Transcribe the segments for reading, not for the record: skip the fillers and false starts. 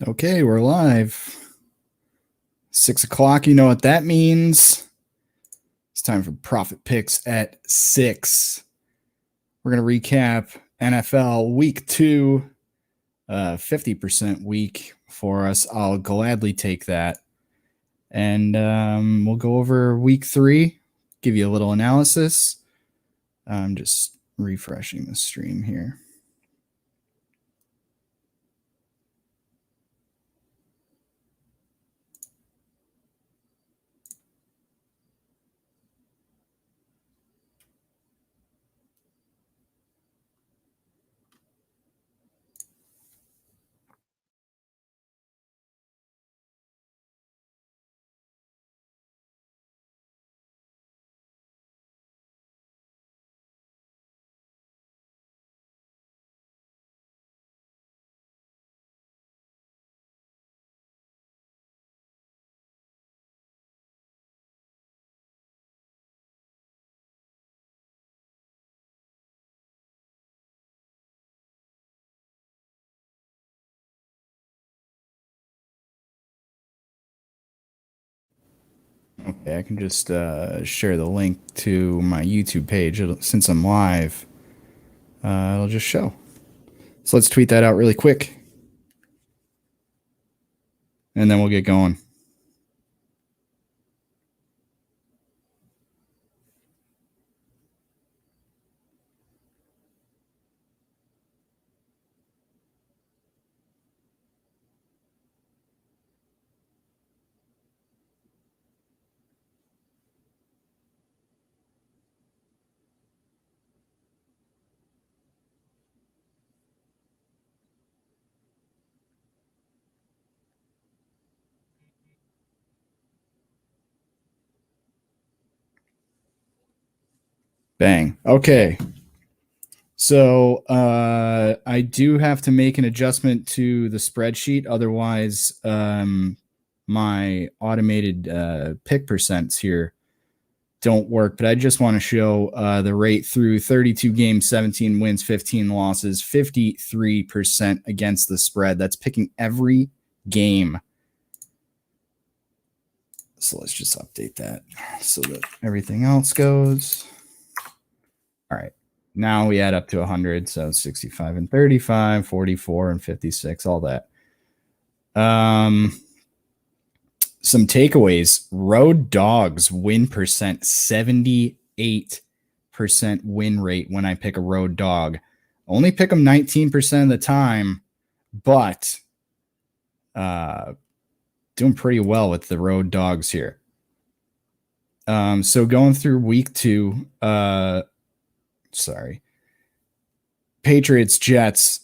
Okay, we're live. 6 o'clock, you know what that means. It's time for Profit Picks at 6. We're going to recap NFL Week 2, 50% week for us. I'll gladly take that. And we'll go over Week 3, give you a little analysis. I'm just refreshing the stream here. Okay, I can just share the link to my YouTube page. Since I'm live, it'll just show. So let's tweet that out really quick. And then we'll get going. Bang. Okay. So I do have to make an adjustment to the spreadsheet. Otherwise, my automated pick percents here don't work. But I just want to show the rate through 32 games, 17 wins, 15 losses, 53% against the spread. That's picking every game. So let's just update that so that everything else goes. All right. Now we add up to 100. So 65 and 35, 44 and 56, all that. Some takeaways. Road Dogs win percent, 78% win rate when I pick a road dog. Only pick them 19% of the time, but doing pretty well with the road dogs here. So going through week 2, Patriots, Jets,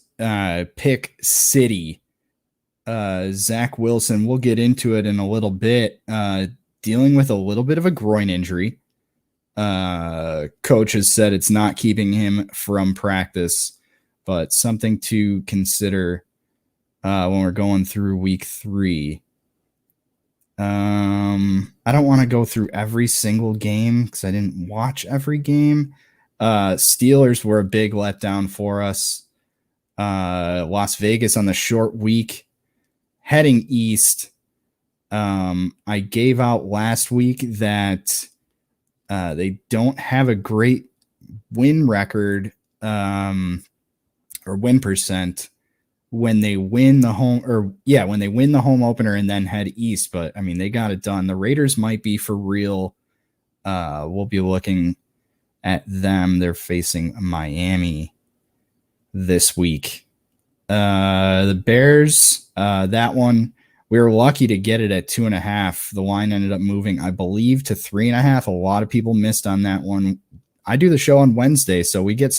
pick City. Zach Wilson, we'll get into it in a little bit, dealing with a little bit of a groin injury. Coach has said it's not keeping him from practice, but something to consider when we're going through week 3. I don't want to go through every single game because I didn't watch every game. Steelers were a big letdown for us. Las Vegas on the short week. Heading east, I gave out last week that they don't have a great win record or win percent when they win the home when they win the home opener and then head east. But I mean, they got it done. The Raiders might be for real. We'll be looking at them. They're facing Miami this week. The Bears, that one, we were lucky to get it at 2.5. The line ended up moving, I believe, to 3.5. A lot of people missed on that one. I do the show on Wednesday, so we get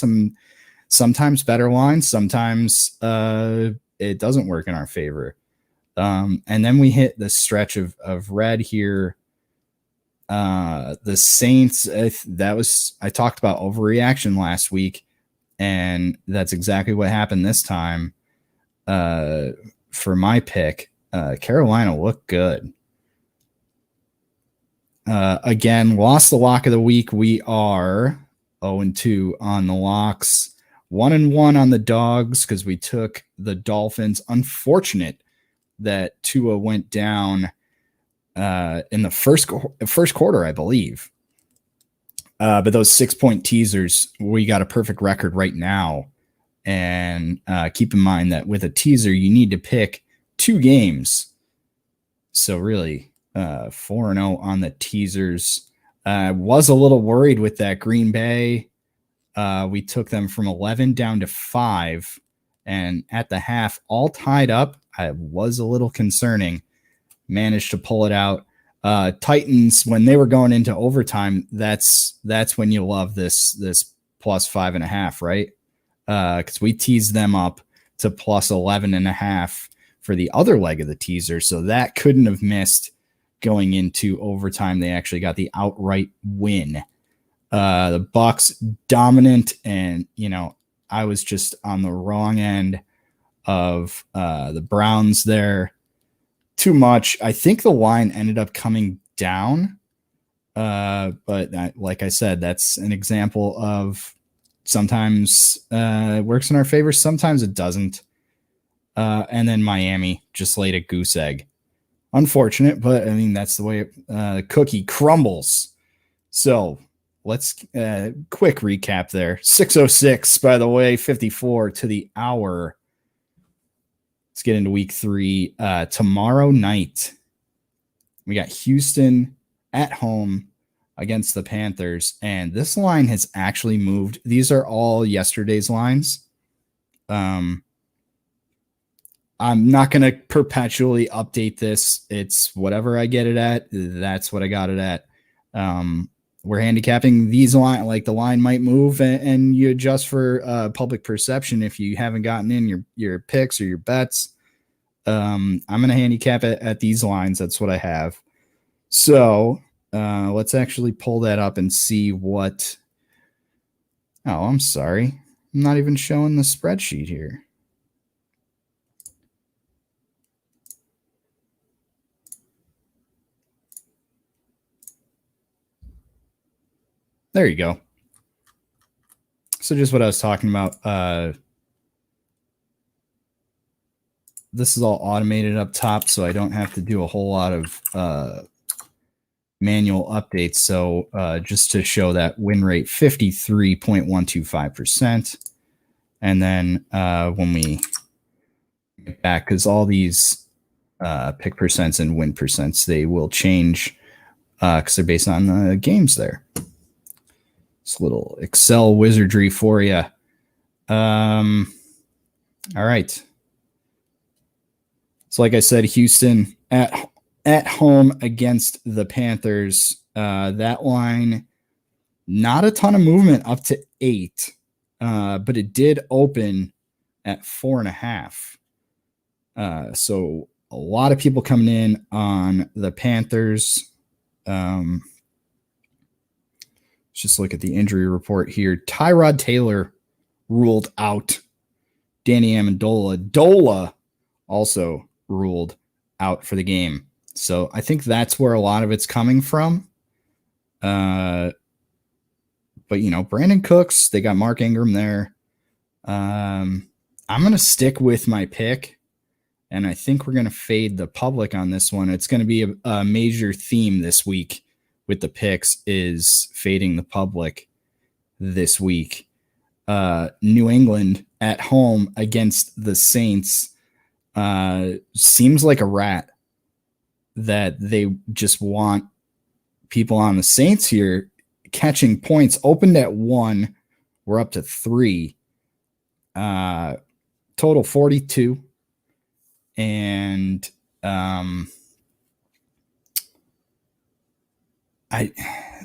sometimes better lines. Sometimes it doesn't work in our favor. And then we hit the stretch of red here. The Saints, I talked about overreaction last week, and that's exactly what happened this time. For my pick, Carolina looked good. Again, lost the lock of the week. We are 0-2 on the locks, 1-1 on the dogs because we took the Dolphins. Unfortunate that Tua went down in the first quarter, I believe. But those 6-point teasers, we got a perfect record right now. And keep in mind that with a teaser, you need to pick 2 games. So really, 4-0 on the teasers. Was a little worried with that Green Bay. We took them from 11 down to 5. And at the half, all tied up. I was a little concerning. Managed to pull it out. Titans, when they were going into overtime, that's when you love this plus 5.5, right? Because we teased them up to plus 11.5 for the other leg of the teaser, so that couldn't have missed going into overtime. They actually got the outright win. The Bucks dominant, and I was just on the wrong end of the Browns there. Too much. I think the line ended up coming down. But like I said, that's an example of sometimes it works in our favor, sometimes it doesn't. And then Miami just laid a goose egg. Unfortunate, but I mean, that's the way the cookie crumbles. So let's quick recap there. 6:06, by the way, 54 to the hour. Let's get into week 3. Tomorrow night, we got Houston at home against the Panthers, and this line has actually moved. These are all yesterday's lines. I'm not going to perpetually update this. It's whatever I get it at. That's what I got it at. We're handicapping these line, like the line might move, and you adjust for public perception if you haven't gotten in your picks or your bets. I'm going to handicap it at these lines. That's what I have. So let's actually pull that up and see what. Oh, I'm sorry. I'm not even showing the spreadsheet here. There you go. So just what I was talking about. This is all automated up top, so I don't have to do a whole lot of manual updates. So just to show that win rate, 53.125%. And then when we get back, because all these pick percents and win percents, they will change because they're based on the games there. It's a little Excel wizardry for you. All right. So like I said, Houston at home against the Panthers. That line, not a ton of movement up to 8, but it did open at 4.5. So a lot of people coming in on the Panthers. Let's just look at the injury report here. Tyrod Taylor ruled out. Danny Amendola. Dola also ruled out for the game. So I think that's where a lot of it's coming from. But, Brandon Cooks, they got Mark Ingram there. I'm going to stick with my pick, and I think we're going to fade the public on this one. It's going to be a major theme this week with the picks is fading the public this week. New England at home against the Saints. Seems like a rat that they just want people on the Saints here catching points. Opened at 1, we're up to 3. Total 42. And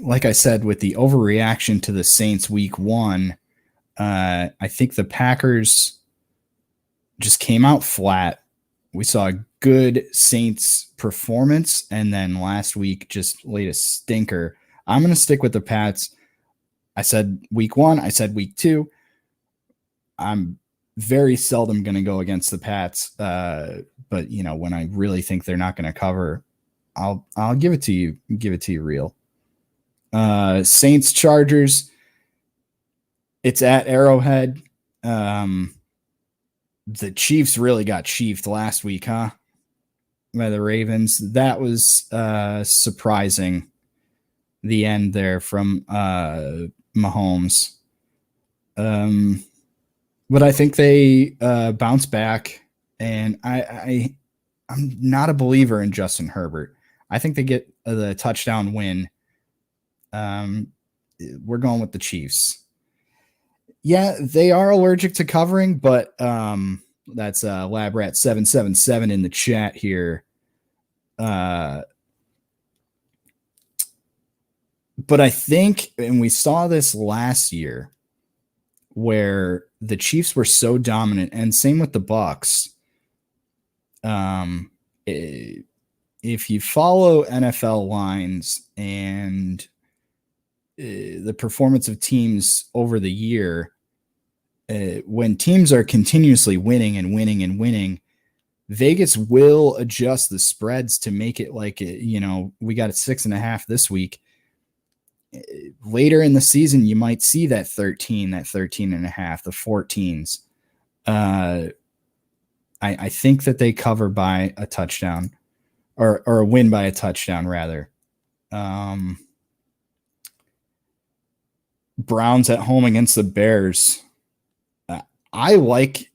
like I said, with the overreaction to the Saints week 1, I think the Packers just came out flat. We saw a good Saints performance, and then last week just laid a stinker. I'm going to stick with the Pats. I said week 1. I said week 2. I'm very seldom going to go against the Pats, but when I really think they're not going to cover, I'll give it to you. Give it to you real. Saints Chargers. It's at Arrowhead. The Chiefs really got chiefed last week, huh? by the Ravens. That was surprising. The end there from Mahomes. But I think they bounce back, and I'm not a believer in Justin Herbert. I think they get the touchdown win. We're going with the Chiefs. Yeah, they are allergic to covering, but that's LabRat777 in the chat here. But I think, and we saw this last year, where the Chiefs were so dominant, and same with the Bucs. If you follow NFL lines and the performance of teams over the year, when teams are continuously winning and winning and winning, Vegas will adjust the spreads to make it like, we got a 6.5 this week. Later in the season, you might see that 13, that 13.5, the 14s. I think that they cover by a touchdown or a win by a touchdown rather. Browns at home against the Bears. I like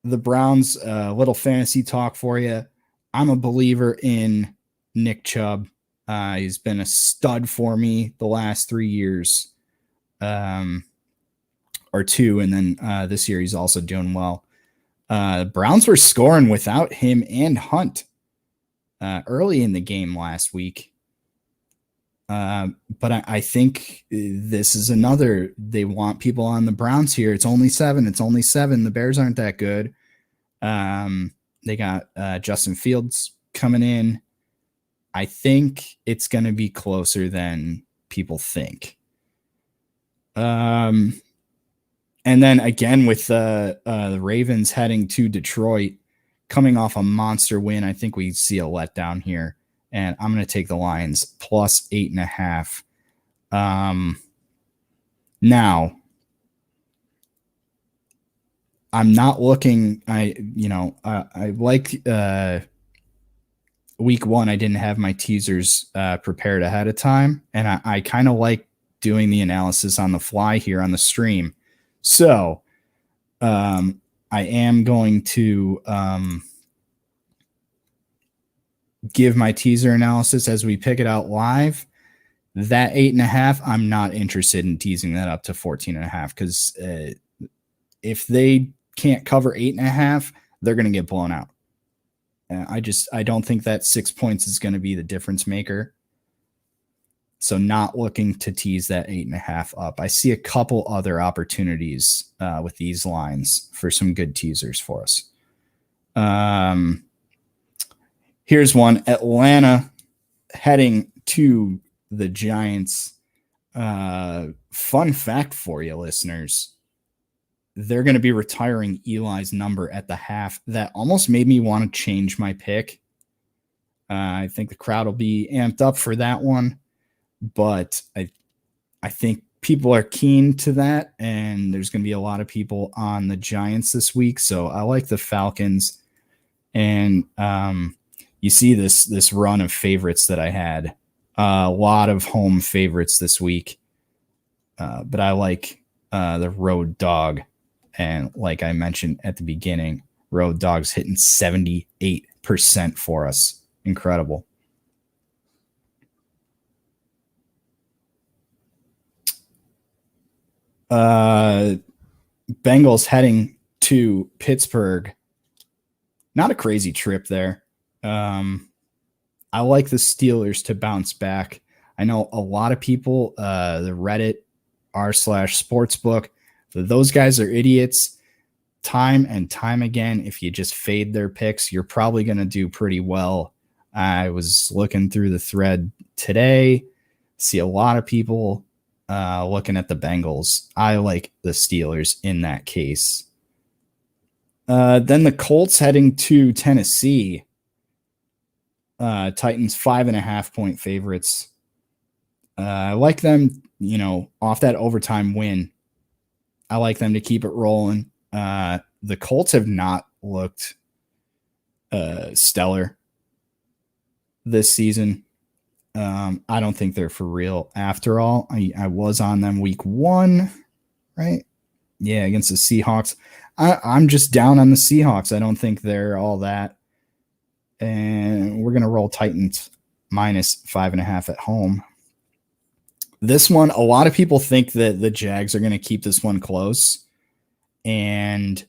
the Browns. Little fantasy talk for you. I'm a believer in Nick Chubb. He's been a stud for me the last 3 years, or 2. And then this year he's also doing well. Browns were scoring without him and Hunt early in the game last week. But I think this is another, they want people on the Browns here. It's only 7. The Bears aren't that good. They got Justin Fields coming in. I think it's going to be closer than people think. And then again with the Ravens heading to Detroit, coming off a monster win, I think we see a letdown here. And I'm going to take the Lions plus 8.5. Now, I'm not looking. I like week 1. I didn't have my teasers prepared ahead of time, and I kind of like doing the analysis on the fly here on the stream. So, I am going to give my teaser analysis as we pick it out live. That 8.5, I'm not interested in teasing that up to 14.5 because if they can't cover 8.5, they're going to get blown out. I don't think that 6 points is going to be the difference maker. So not looking to tease that 8.5 up. I see a couple other opportunities with these lines for some good teasers for us. Here's one. Atlanta heading to the Giants. Fun fact for you, listeners. They're going to be retiring Eli's number at the half. That almost made me want to change my pick. I think the crowd will be amped up for that one. But I think people are keen to that, and there's going to be a lot of people on the Giants this week. So I like the Falcons. And you see this run of favorites that I had. A lot of home favorites this week. But I like the road dog. And like I mentioned at the beginning, road dogs hitting 78% for us. Incredible. Bengals heading to Pittsburgh. Not a crazy trip there. I like the Steelers to bounce back. I know a lot of people, the Reddit r/sportsbook, those guys are idiots. Time and time again, if you just fade their picks, you're probably going to do pretty well. I was looking through the thread today, see a lot of people looking at the Bengals. I like the Steelers in that case. Then the Colts heading to Tennessee. Titans 5.5 point favorites. I like them, off that overtime win. I like them to keep it rolling. The Colts have not looked stellar. this season. I don't think they're for real after all. I was on them week 1, right? Yeah, against the Seahawks. I'm just down on the Seahawks. I don't think they're all that. And we're going to roll Titans minus 5.5 at home. This one, a lot of people think that the Jags are going to keep this one close. And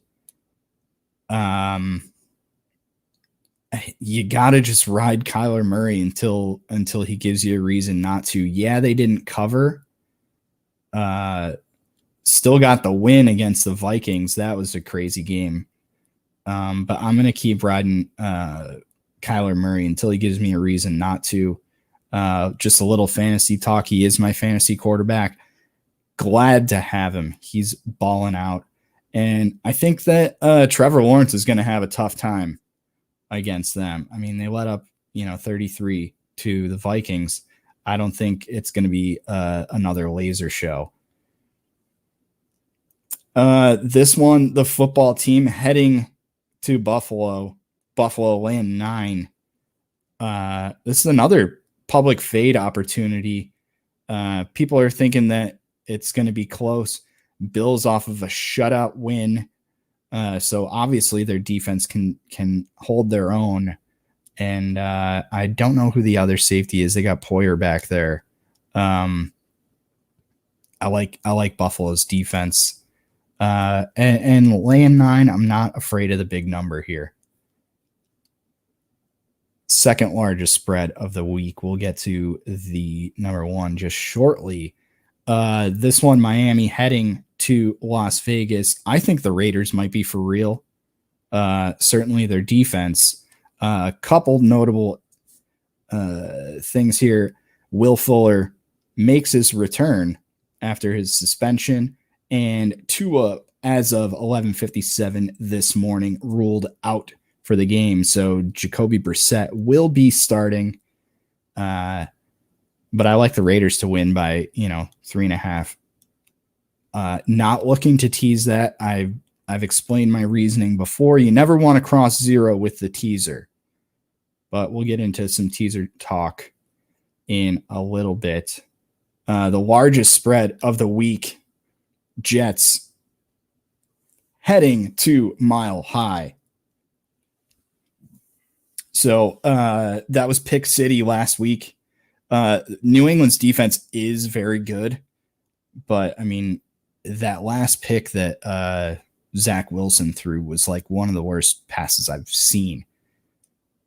you got to just ride Kyler Murray until he gives you a reason not to. Yeah, they didn't cover. Still got the win against the Vikings. That was a crazy game. But I'm going to keep riding Kyler Murray until he gives me a reason not to. Just a little fantasy talk. He is my fantasy quarterback. Glad to have him. He's balling out. And I think that Trevor Lawrence is going to have a tough time against them. I mean, they let up, 33 to the Vikings. I don't think it's going to be another laser show. This one, the football team heading to Buffalo laying 9. This is another public fade opportunity. People are thinking that it's going to be close. Bills off of a shutout win. So obviously their defense can hold their own. And I don't know who the other safety is. They got Poyer back there. I like Buffalo's defense. And laying 9, I'm not afraid of the big number here. Second largest spread of the week. We'll get to the number 1 just shortly. This one, Miami heading to Las Vegas. I think the Raiders might be for real. Certainly their defense. A couple notable things here. Will Fuller makes his return after his suspension, and Tua, as of 11:57 this morning, ruled out for the game. So Jacoby Brissett will be starting. But I like the Raiders to win by, 3.5. Not looking to tease that. I've explained my reasoning before. You never want to cross 0 with the teaser. But we'll get into some teaser talk in a little bit. The largest spread of the week, Jets heading to Mile High. So that was Pick City last week. New England's defense is very good. But, I mean, that last pick that Zach Wilson threw was like one of the worst passes I've seen.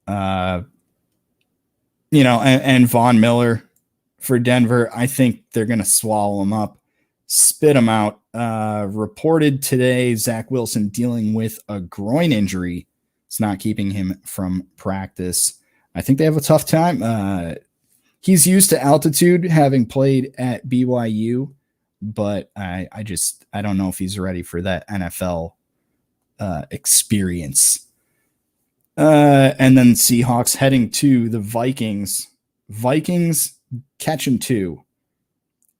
And Von Miller for Denver, I think they're going to swallow him up, spit him out. Reported today, Zach Wilson dealing with a groin injury. It's not keeping him from practice. I think they have a tough time. He's used to altitude, having played at BYU, but I don't know if he's ready for that NFL experience. And then Seahawks heading to the Vikings. Vikings catching 2.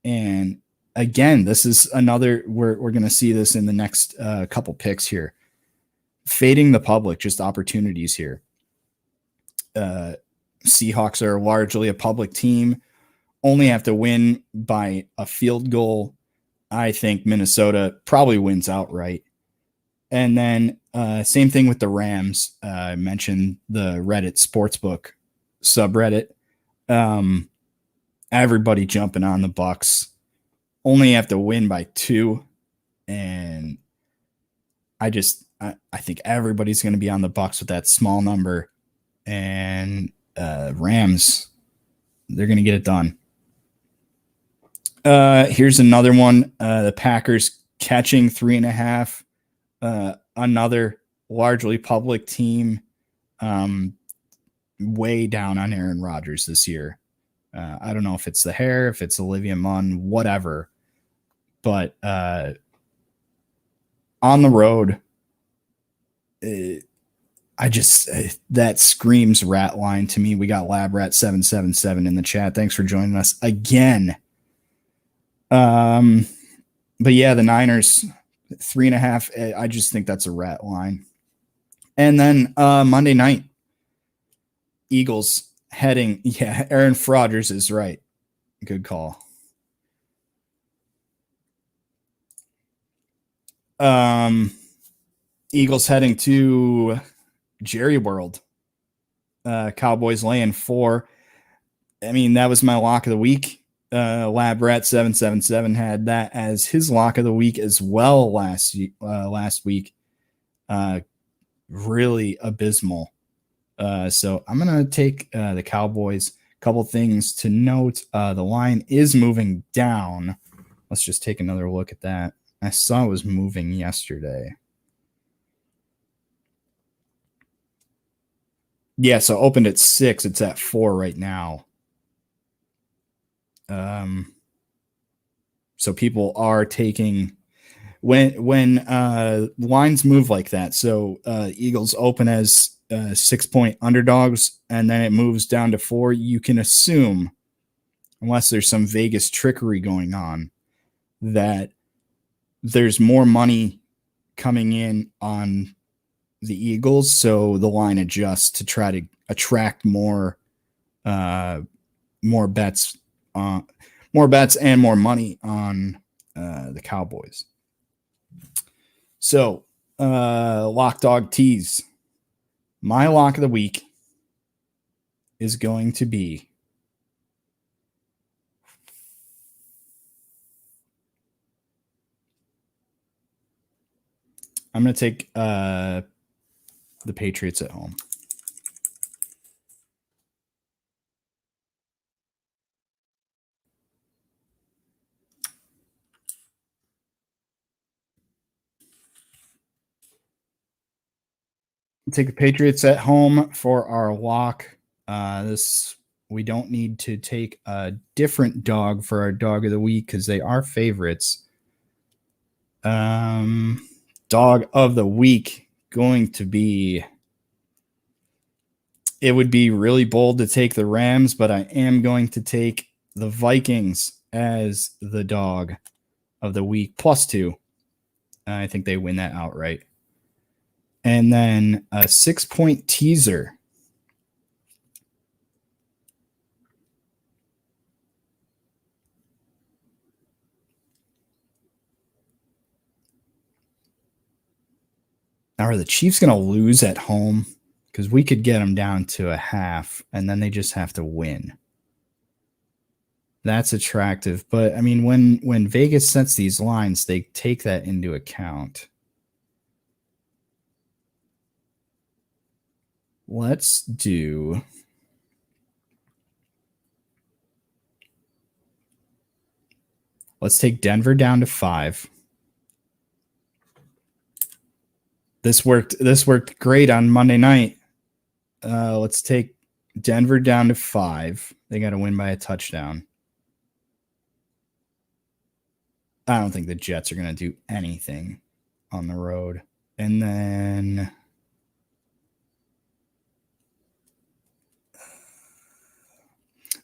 And again, this is another, we're going to see this in the next couple picks here. Fading the public, just opportunities here. Seahawks are largely a public team, only have to win by a field goal. I think Minnesota probably wins outright. And then same thing with the Rams. I mentioned the Reddit Sportsbook subreddit. Everybody jumping on the Bucks. Only have to win by 2. And I think everybody's going to be on the Bucks with that small number. And Rams, they're going to get it done. Here's another one. The Packers catching 3.5. Another largely public team, way down on Aaron Rodgers this year. I don't know if it's the hair, if it's Olivia Munn, whatever. But on the road, that screams rat line to me. We got LabRat777 in the chat. Thanks for joining us again. But yeah, the Niners 3.5. I just think that's a rat line. And then Monday night, Eagles heading. Yeah, Aaron Rodgers is right. Good call. Eagles heading to Jerry World. Cowboys laying 4. I mean, that was my lock of the week. Lab Rat 777 had that as his lock of the week as well last week. Really abysmal. So I'm gonna take the Cowboys. Couple things to note: the line is moving down. Let's just take another look at that. I saw it was moving yesterday. Yeah, so opened at 6. It's at 4 right now. So people are taking when lines move like that. So Eagles open as 6-point underdogs, and then it moves down to 4. You can assume, unless there's some Vegas trickery going on, that there's more money coming in on the Eagles, so the line adjusts to try to attract more bets, and more money on the Cowboys. So, lock dog tease. My lock of the week is going to be I'm going to take the Patriots at home. Take the Patriots at home for our lock. We don't need to take a different dog for our dog of the week because they are favorites. Dog of the week going to be. It would be really bold to take the Rams, but I am going to take the Vikings as the dog of the week, +2. I think they win that outright. And then a 6-point teaser. Now, are the Chiefs going to lose at home? Because we could get them down to a half, and then they just have to win. That's attractive. But, I mean, when Vegas sets these lines, they take that into account. Let's take Denver down to 5. This worked great on Monday night. Let's take Denver down to 5. They got to win by a touchdown. I don't think the Jets are going to do anything on the road. And then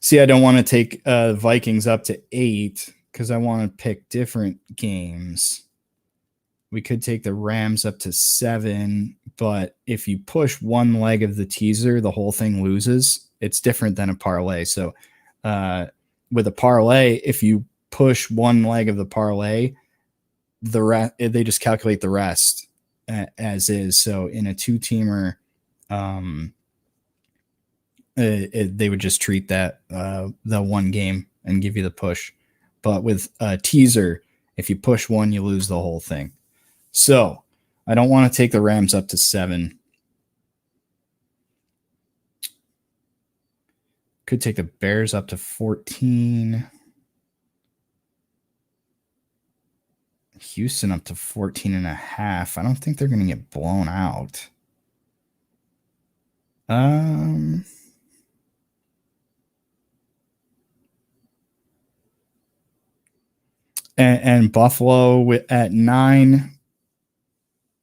see, I don't want to take Vikings up to 8 because I want to pick different games. We could take the Rams up to 7, but if you push one leg of the teaser, the whole thing loses. It's different than a parlay. So with a parlay, if you push one leg of the parlay, they just calculate the rest as is. So in a 2-teamer, they would just treat that the one game and give you the push. But with a teaser, if you push one, you lose the whole thing. So I don't want to take the Rams up to 7. Could take the Bears up to 14. Houston up to 14.5. I don't think they're going to get blown out. And Buffalo at 9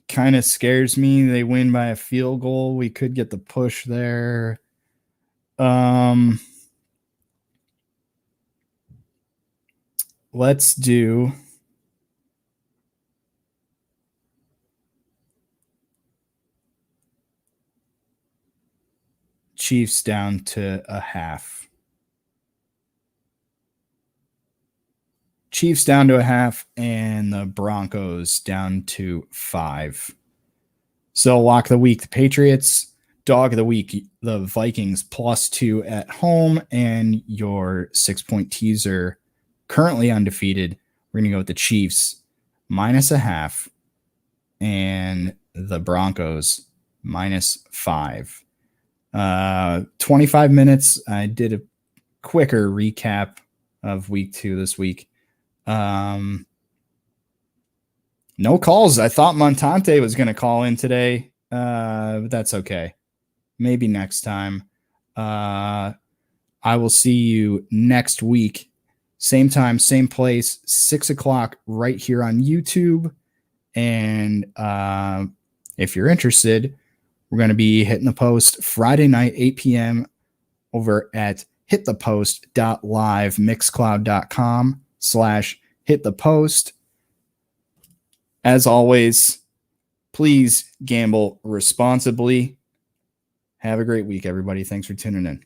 kind of scares me. They win by a field goal. We could get the push there. Let's do Chiefs down to a half. Chiefs down to a half, and the Broncos down to 5. So lock of the week, the Patriots. Dog of the week, the Vikings +2 at home, and your 6-point teaser, currently undefeated. We're going to go with the Chiefs -0.5 and the Broncos -5. 25 minutes. I did a quicker recap of week 2 this week. No calls. I thought Montante was going to call in today, but that's okay. Maybe next time. I will see you next week. Same time, same place, 6 o'clock right here on YouTube. And if you're interested, we're going to be hitting the post Friday night, 8 p.m. over at hitthepost.live, mixcloud.com/hitthepost. As always, please gamble responsibly. Have a great week, everybody. Thanks for tuning in.